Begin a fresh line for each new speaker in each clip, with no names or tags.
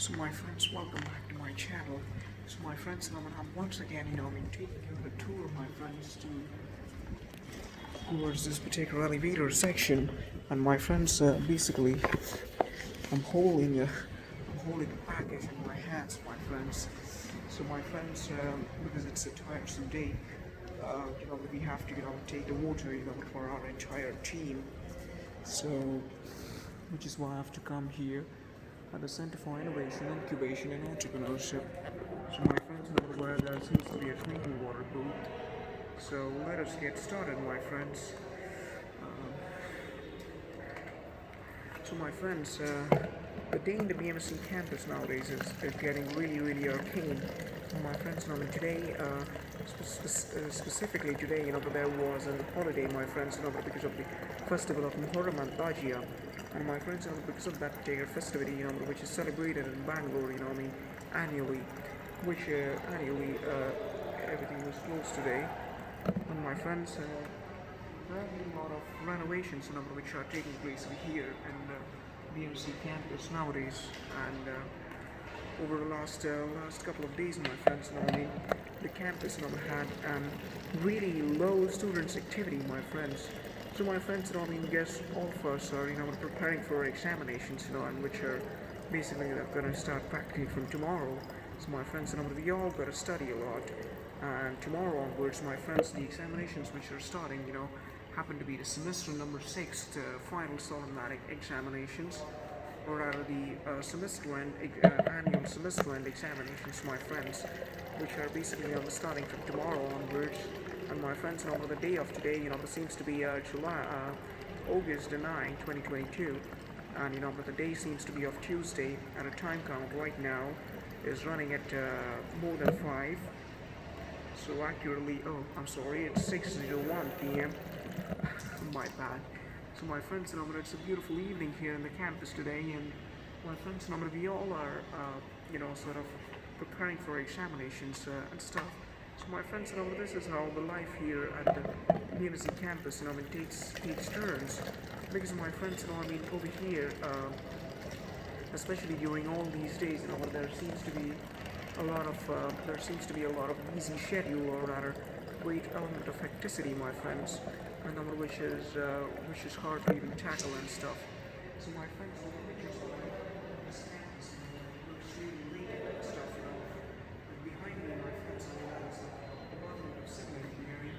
So my friends, welcome back to my channel. So my friends, I'm once again, taking you on a tour, my friends, towards this particular elevator section. And my friends, basically, I'm holding a package in my hands, my friends. So my friends, because it's a tiresome day, we have to, take the water, for our entire team. So, which is why I have to come here at the Center for Innovation, Incubation and Entrepreneurship. So my friends, where there seems to be a drinking water booth. So let us get started, my friends. So my friends, the day in the BMSC campus nowadays is getting really arcane. My friends, today, specifically today, there was a holiday, my friends, because of the festival of Muharram and Tajia. And my friends, because of that particular festivity, which is celebrated in Bangalore, annually, which annually everything was closed today. And my friends, there have been a lot of renovations, which are taking place here in the BMC campus nowadays. And over the last couple of days, my friends, the campus had really low students' activity, my friends. So my friends, guess all of us are, preparing for examinations, and which are basically going to start practically from tomorrow. So my friends, we all got to study a lot. And tomorrow onwards, my friends, the examinations which are starting, happen to be the semester number 6 final Solemnatic examinations, or rather the annual semester end examinations, my friends, which are basically starting from tomorrow onwards. And my friends, the day of today, there seems to be August 9, 2022, and the day seems to be of Tuesday, and a time count right now is running at more than 5. So accurately, it's 6:01 p.m. My bad. So my friends, it's a beautiful evening here in the campus today, and my friends, we all are, sort of preparing for examinations and stuff. So my friends, this is how the life here at the BMSC campus, takes turns. Because my friends, over here, especially during all these days, there seems to be a lot of busy schedule, or rather, great element of hecticity, my friends, and which is hard to even tackle and stuff. So my friends, this campus looks really late and stuff, and behind me, my friends, that is the Department of Civil Engineering.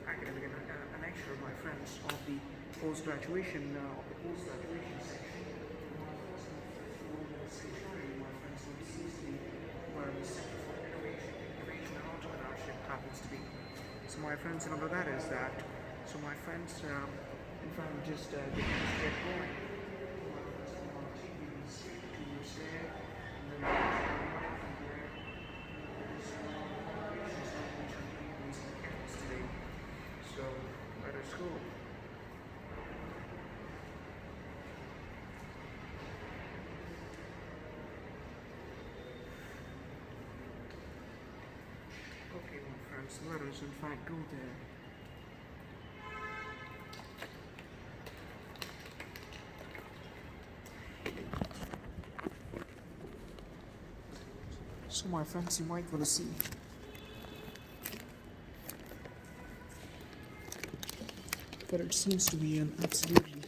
Academic Annexure, my friends, of the post-graduation section. My friends, so this is where the Center for Innovation and Entrepreneurship happens to be. So my friends, that is that. So my friends, if I'm just get going, towards there, and then so let us go. Okay, my friends, let us in fact go there. So my friends, you might want to see but it seems to be an absolutely